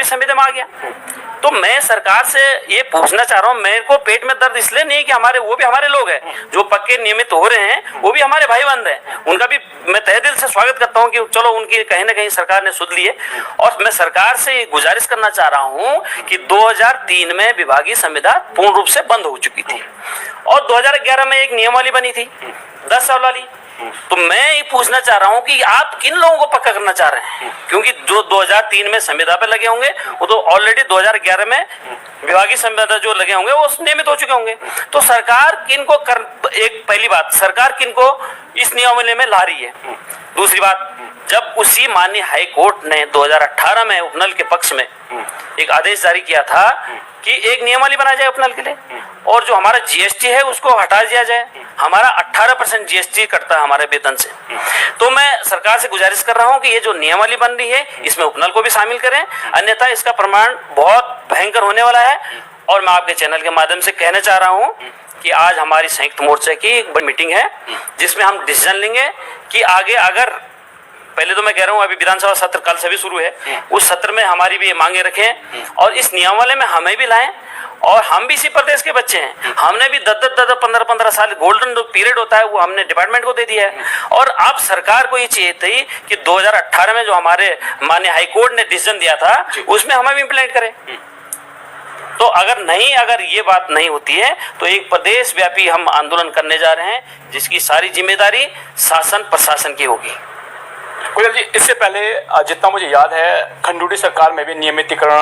संविदा में आ गया। तो मैं सरकार से ये पूछना चाह रहा हूँ, मेरे को पेट में दर्द इसलिए नहीं कि वो भी हमारे लोग हैं, जो पक्के नियमित हो रहे हैं वो भी हमारे भाई बंद हैं, उनका भी मैं तहे दिल से स्वागत करता हूँ कि चलो उनकी कहीं ना कहीं सरकार ने सुध लिए। और मैं सरकार से गुजारिश करना चाह रहा हूँ कि 2003 में विभागीय संविदा पूर्ण रूप से बंद हो चुकी थी और 2011 में एक नियमावली बनी थी 10 साल वाली। तो मैं ये पूछना चाह रहा हूं कि आप किन लोगों को पक्का करना चाह रहे हैं, क्योंकि जो 2003 में संविदा पे लगे होंगे वो तो ऑलरेडी 2011 में विभागीय संविदा जो लगे होंगे वो नियमित हो चुके होंगे। तो सरकार किनको एक पहली बात, सरकार किनको इस नियमावली में ला रही है। दूसरी बात, जब उसी माननीय हाई कोर्ट ने 2018 में उपनल के पक्ष में एक आदेश जारी किया था कि एक नियमावली बनाया जाए उपनल के लिए और जो हमारा जीएसटी है उसको हटा दिया जाए। हमारा 18% जीएसटी कटता है हमारे वेतन से। तो मैं सरकार से गुजारिश कर रहा हूं कि ये जो नियमावली बन रही है इसमें उपनल को भी शामिल करें, अन्यथा इसका प्रमाण बहुत भयंकर होने वाला है। और मैं आपके चैनल के माध्यम से कहना चाह रहा हूं कि आज हमारी संयुक्त मोर्चा की एक बड़ी मीटिंग है जिसमें हम डिसीजन लेंगे कि आगे अगर, पहले तो मैं कह रहा हूं अभी विधानसभा सत्र कल से भी शुरू है, उस सत्र में हमारी भी ये मांगे रखें और इस नियमावली में हमें भी लाएं। और हम भी इसी प्रदेश के बच्चे हैं, हमने भी 10-15 साल गोल्डन जो पीरियड होता है वो हमने डिपार्टमेंट को दे दिया है। और अब सरकार को ये चाहिए थी कि 2018 में जो हमारे माननीय हाईकोर्ट ने डिसीजन दिया था उसमें हमें भी इम्प्लीमेंट करें। तो अगर ये बात नहीं होती है तो एक प्रदेश व्यापी हम आंदोलन करने जा रहे हैं जिसकी सारी जिम्मेदारी शासन प्रशासन की होगी। गोयल जी, इससे पहले जितना मुझे याद है खंडूड़ी सरकार में भी नियमितीकरण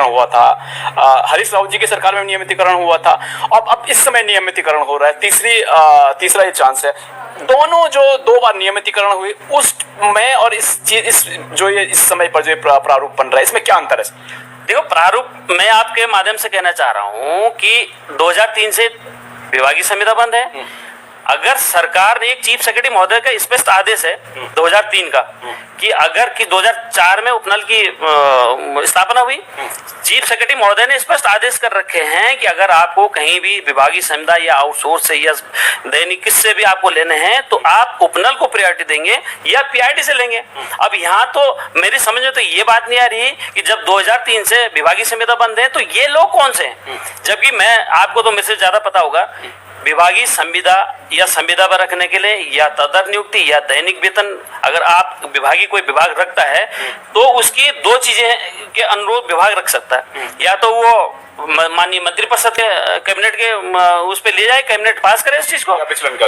हुआ था, हरीश रावत जी की सरकार में नियमितीकरण हुआ था, अब इस समय नियमितीकरण हो रहा है, तीसरा ये चांस है। दोनों जो 2 बार नियमितीकरण हुए उसमें और इस समय पर जो प्रारूप बन रहा है इसमें क्या अंतर है? देखो, प्रारूप मैं आपके माध्यम से कहना चाह रहा हूं कि 2003 से विभागीय संविदा बंद है। अगर सरकार ने एक चीफ सेक्रेटरी महोदय का स्पष्ट आदेश है 2003 का कि अगर कि 2004 में उपनल की स्थापना हुई, चीफ सेक्रेटरी महोदय ने स्पष्ट आदेश कर रखे हैं कि अगर आपको कहीं भी विभागीय संविदा या आउटसोर्स से या दैनिक किससे भी आपको लेने हैं तो आप उपनल को प्रायोरिटी देंगे या पीआईटी से लेंगे। अब यहाँ तो मेरी समझ में तो ये बात नहीं आ रही कि जब 2003 से विभागीय संविदा बंद है तो ये लोग कौन से हैं, जबकि मैं आपको तो मेरे से ज्यादा पता होगा विभागीय संविदा या संविदा पर रखने के लिए या तदर नियुक्ति या दैनिक वेतन अगर आप विभागीय कोई विभाग रखता है तो उसकी 2 चीजें के अनुरूप विभाग रख सकता है, या तो वो माननीय मंत्रिपरिषद के कैबिनेट के उस पे ले जाए, कैबिनेट पास करे इस चीज को,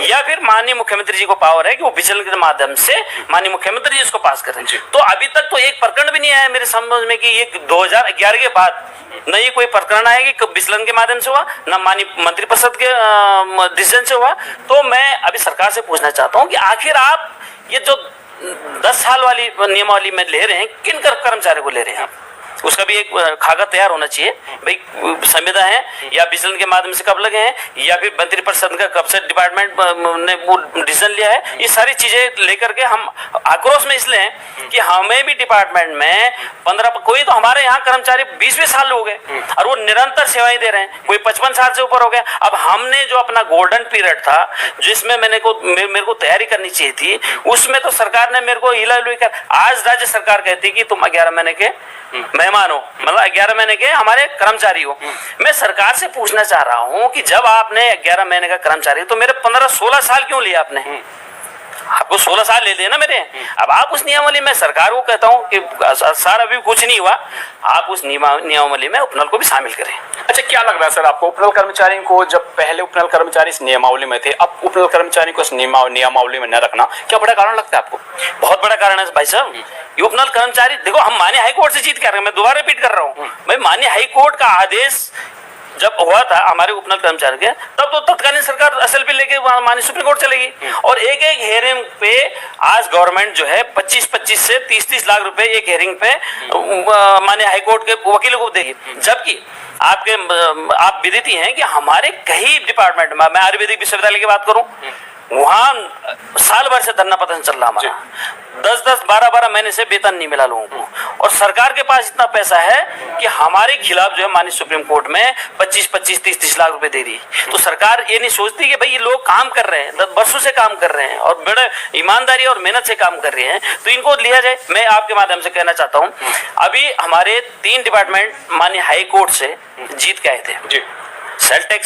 या फिर माननीय मुख्यमंत्री जी को पावर है कि वो विचलन के माध्यम से माननीय मुख्यमंत्री जी इसको पास करें। तो अभी तक तो एक प्रकरण भी नहीं आया मेरे समझ में कि ये 2011 के बाद न ये कोई प्रकरण आया कि विचलन के माध्यम से हुआ, न माननीय मंत्रिपरिषद के डिसीजन से हुआ। तो मैं अभी सरकार से पूछना चाहता हूँ कि आखिर आप ये जो 10 साल वाली नियमावली में ले रहे हैं किन कर्मचारियों को ले रहे हैं आप, उसका भी एक कागज तैयार होना चाहिए भाई, संविदा है या विचलन के माध्यम से कब लगे हैं या फिर मंत्रिपरिषद का कब से डिपार्टमेंट ने वो डिसीजन लिया है। ये सारी चीजें लेकर के हम आक्रोश में इसलिए हैं कि हमें भी डिपार्टमेंट में 15 कोई तो हमारे यहाँ कर्मचारी 20-20 साल हो गए और वो निरंतर सेवाएं दे रहे हैं, कोई 55 साल से ऊपर हो गया। अब हमने जो अपना गोल्डन पीरियड था जिसमें मेरे को तैयारी करनी चाहिए थी उसमें तो सरकार ने मेरे को हिला हुई कर, आज राज्य सरकार कहती कि तुम 11 महीने के मेहमान हो, मतलब 11 महीने के हमारे कर्मचारी हो। मैं सरकार से पूछना चाह रहा हूं कि जब आपने 11 महीने का कर्मचारी तो मेरे 15-16 साल क्यों लिया आपने? आपको 16 साल ले देना मेरे। अब आप उस नियमावली में, सरकार को कहता हूं कि सर अभी कुछ नहीं हुआ, आप उस नियमावली में उपनल को भी शामिल करें। अच्छा, क्या लग रहा है सर आपको उपनल कर्मचारी को, जब पहले उपनल कर्मचारी इस नियमावली में थे अब उपनल कर्मचारी को इस नियमावली में न रखना, क्या बड़ा कारण लगता है आपको? बहुत बड़ा कारण है भाई साहब। ये उपनल कर्मचारी देखो, हम माननीय हाईकोर्ट से जीत कर रहे हैं, मैं दोबारा रिपीट कर रहा हूँ भाई, माननीय हाईकोर्ट का आदेश जब हुआ था हमारे उपनल कर्मचारी के, तब तो तत्कालीन सरकार एसएलपी लेके माननीय सुप्रीम कोर्ट चलेगी और एक हेयरिंग पे आज गवर्नमेंट जो है 25-25 से 30-30 लाख रुपए एक हेयरिंग पे माननीय हाईकोर्ट के वकीलों को देगी। जबकि आप विदित हैं कि हमारे कई डिपार्टमेंट में, मैं आयुर्वेदिक विश्वविद्यालय की बात करूं, वहां साल भर से धरना प्रदर्शन चल रहा हमारा, 10-10, 12-12 महीने से वेतन नहीं मिला लोगों को, और सरकार के पास इतना पैसा है कि हमारे खिलाफ जो है माननीय सुप्रीम कोर्ट में 25-25, 30-30 लाख रुपए दे रही। तो सरकार ये नहीं सोचती कि भाई ये लोग काम कर रहे हैं, 10 वर्षों से काम कर रहे हैं और बड़े ईमानदारी और मेहनत से काम कर रहे हैं, तो इनको लिया जाए। मैं आपके माध्यम से कहना चाहता हूँ, अभी हमारे 3 डिपार्टमेंट माननीय हाई कोर्ट से जीत के आए थे। Sale tax